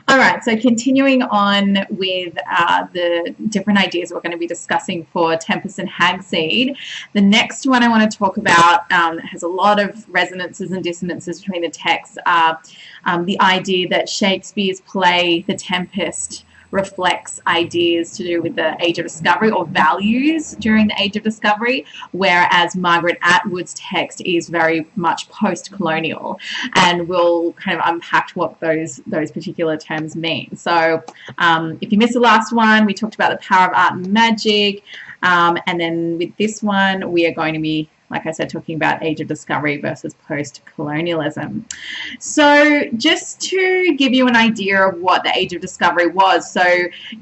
All right, so continuing on with the different ideas we're going to be discussing for Tempest and Hag-Seed, the next one I want to talk about has a lot of resonances and dissonances between the texts. The idea that Shakespeare's play, The Tempest, reflects ideas to do with the Age of Discovery or values during the Age of Discovery, whereas Margaret Atwood's text is very much post-colonial, and we'll kind of unpack what those particular terms mean. So if you missed the last one, we talked about the power of art and magic, and then with this one we are going to be, like I said, talking about Age of Discovery versus post-colonialism. So just to give you an idea of what the Age of Discovery was, so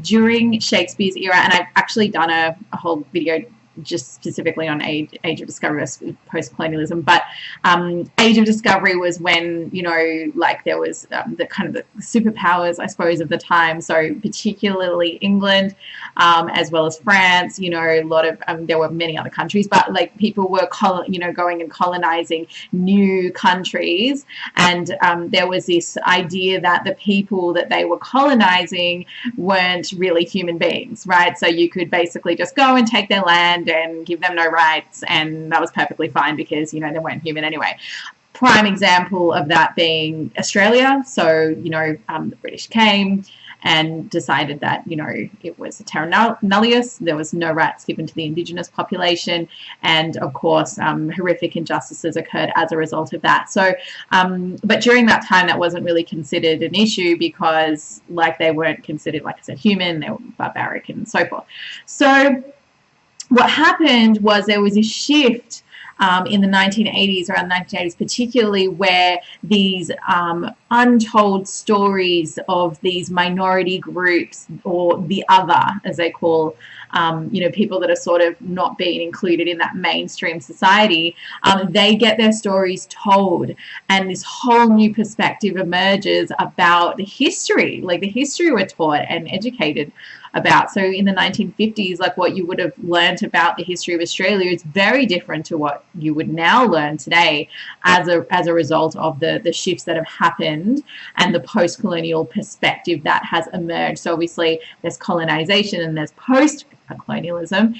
during Shakespeare's era, and I've actually done a whole video just specifically on Age of Discovery versus post-colonialism, but Age of Discovery was when, you know, like there was the kind of the superpowers, I suppose, of the time, so particularly England, as well as France, you know, a lot of, there were many other countries, but like people were, going and colonizing new countries, and there was this idea that the people that they were colonizing weren't really human beings, right? So you could basically just go and take their land and give them no rights, and that was perfectly fine because, you know, they weren't human anyway. Prime example of that being Australia. So, you know, the British came and decided that, you know, it was a terra nullius, there was no rights given to the indigenous population, and of course horrific injustices occurred as a result of that. So but during that time that wasn't really considered an issue because, like, they weren't considered, like I said, human, they were barbaric and so forth. So what happened was there was a shift in the 1980s, around the 1980s particularly, where these untold stories of these minority groups, or the other, as they call, you know, people that are sort of not being included in that mainstream society, they get their stories told, and this whole new perspective emerges about the history, like the history we're taught and educated about. So in the 1950s, like what you would have learned about the history of Australia is very different to what you would now learn today as a result of the shifts that have happened and the post-colonial perspective that has emerged. So obviously there's colonization and there's post-colonialism,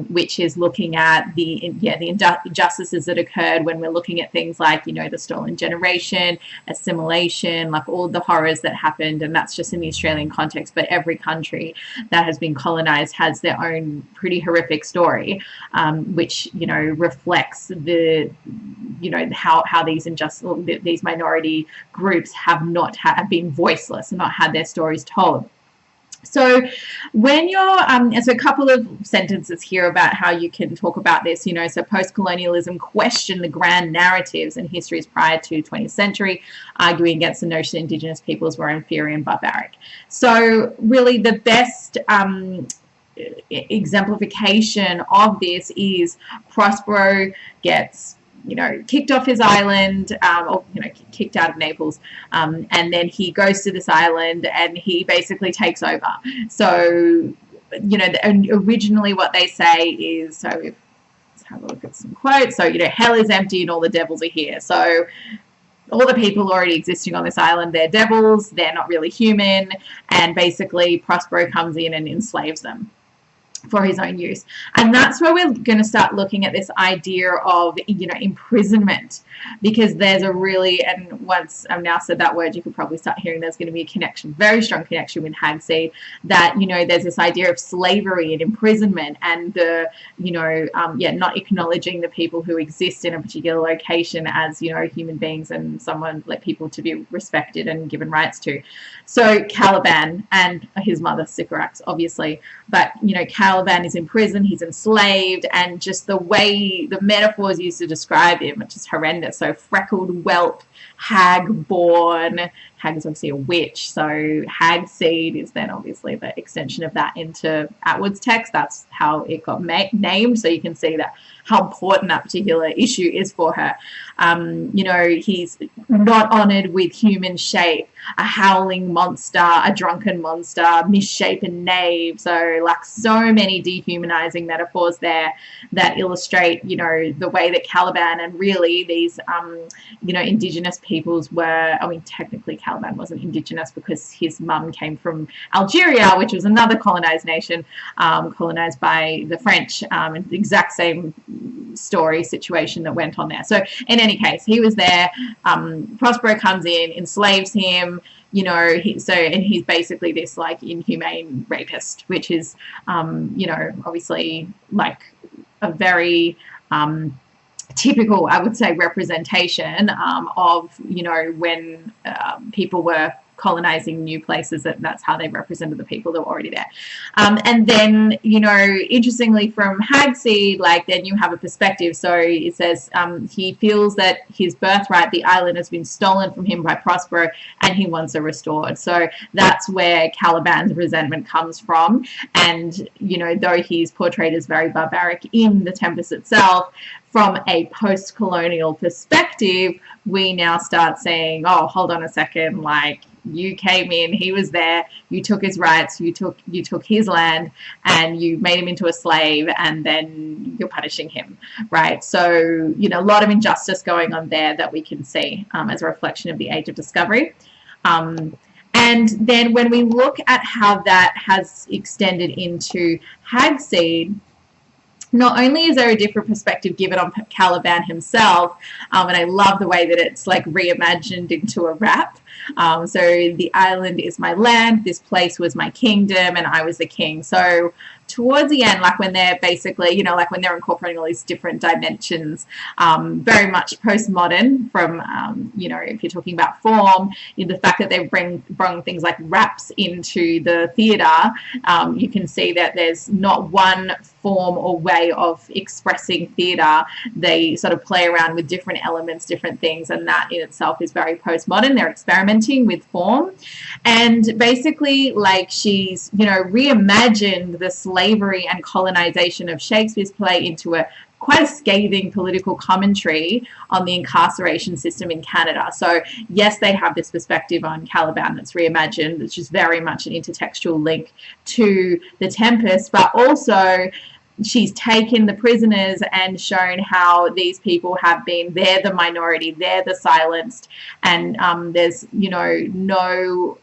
which is looking at the injustices that occurred when we're looking at things like, you know, the stolen generation, assimilation, like all the horrors that happened. And that's just in the Australian context, but every country that has been colonized has their own pretty horrific story, which, you know, reflects the, you know, how these these minority groups have been voiceless and not had their stories told. So when you're, so a couple of sentences here about how you can talk about this, you know, so post-colonialism questioned the grand narratives and histories prior to the 20th century, arguing against the notion that Indigenous peoples were inferior and barbaric. So really the best exemplification of this is Prospero gets, you know, kicked off his island, or, you know, kicked out of Naples, and then he goes to this island and he basically takes over. So, you know, originally what they say is, so let's have a look at some quotes. So, you know, hell is empty and all the devils are here. So all the people already existing on this island, they're devils, they're not really human, and basically Prospero comes in and enslaves them for his own use. And that's where we're going to start looking at this idea of, you know, imprisonment, because there's a really, and once I've now said that word, you could probably start hearing there's going to be a connection, very strong connection with HagSeed, that, you know, there's this idea of slavery and imprisonment and the, you know, not acknowledging the people who exist in a particular location as, you know, human beings and someone, like, people to be respected and given rights to. So Caliban and his mother Sycorax, obviously, but, you know, Caliban is in prison, he's enslaved, and just the way the metaphors used to describe him, which is horrendous. So freckled whelp, hag-born, hag is obviously a witch, so HagSeed is then obviously the extension of that into Atwood's text. That's how it got named, so you can see that how important that particular issue is for her. You know, he's not honoured with human shape, a howling monster, a drunken monster, misshapen knave. So, like, so many dehumanizing metaphors there that illustrate, you know, the way that Caliban and really these, you know, indigenous peoples were, I mean, technically Caliban Caliban wasn't indigenous because his mum came from Algeria, which was another colonized nation, colonized by the French. The exact same story situation that went on there. So in any case, he was there. Prospero comes in, enslaves him. And he's basically this like inhumane rapist, which is, obviously like a very typical, I would say, representation of, when people were colonizing new places, that's how they represented the people that were already there. And then, interestingly from HagSeed, like then you have a perspective. So it says he feels that his birthright, the island, has been stolen from him by Prospero and he wants it restored. So that's where Caliban's resentment comes from. And, though he's portrayed as very barbaric in the Tempest itself, from a post-colonial perspective, we now start saying, oh, hold on a second, like, you came in, he was there, you took his rights, you took his land, and you made him into a slave, and then you're punishing him, right? So, a lot of injustice going on there that we can see as a reflection of the Age of Discovery. And then when we look at how that has extended into HagSeed, not only is there a different perspective given on Caliban himself, and I love the way that it's like reimagined into a rap. So the island is my land, this place was my kingdom, and I was the king. So towards the end, like when they're basically, like when they're incorporating all these different dimensions, very much postmodern from, if you're talking about form, the fact that they've brought things like raps into the theatre, you can see that there's not one form or way of expressing theatre. They sort of play around with different elements, different things, and that in itself is very postmodern. They're experimenting with form. And basically, like, she's, reimagined the slavery and colonization of Shakespeare's play into quite a scathing political commentary on the incarceration system in Canada. So yes, they have this perspective on Caliban that's reimagined, which is very much an intertextual link to the Tempest, but also she's taken the prisoners and shown how these people have been, they're the minority, they're the silenced, and there's, no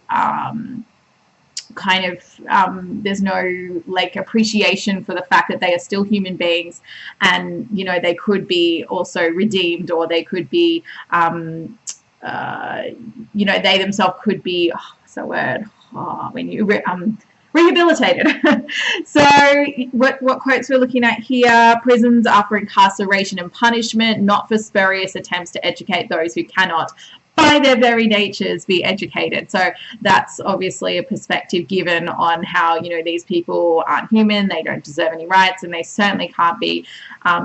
there's no like appreciation for the fact that they are still human beings, and they could be also redeemed, or they could be they themselves could be rehabilitated. So what quotes we're looking at here: prisons are for incarceration and punishment, not for spurious attempts to educate those who cannot by their very natures be educated. So that's obviously a perspective given on how, these people aren't human, they don't deserve any rights, and they certainly can't be,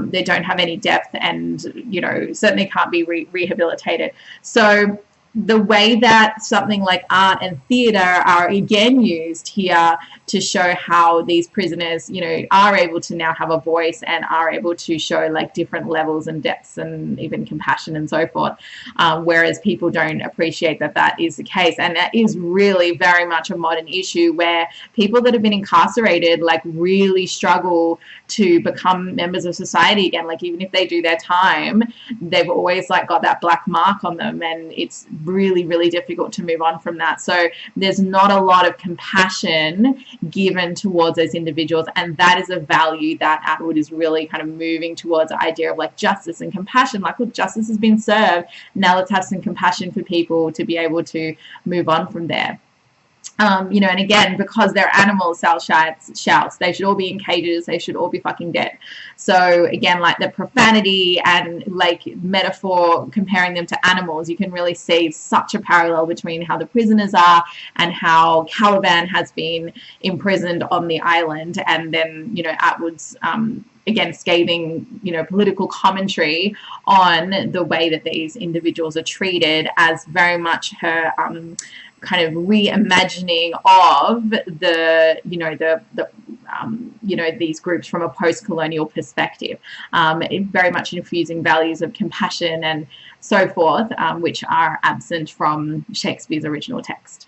they don't have any depth, and, certainly can't be rehabilitated. So the way that something like art and theatre are again used here to show how these prisoners, are able to now have a voice and are able to show like different levels and depths and even compassion and so forth, whereas people don't appreciate that is the case. And that is really very much a modern issue, where people that have been incarcerated like really struggle to become members of society again. Like, even if they do their time, they've always like got that black mark on them, and it's really, really difficult to move on from that. So there's not a lot of compassion given towards those individuals, and that is a value that Atwood is really kind of moving towards, the idea of like justice and compassion. Like, look, justice has been served, now let's have some compassion for people to be able to move on from there. And again, because they're animals, Sal shouts, they should all be in cages, they should all be fucking dead. So again, like the profanity and like metaphor, comparing them to animals, you can really see such a parallel between how the prisoners are and how Caliban has been imprisoned on the island, and then, Atwood's again, scathing, political commentary on the way that these individuals are treated, as very much her kind of reimagining of these groups from a post-colonial perspective, very much infusing values of compassion and so forth, which are absent from Shakespeare's original text.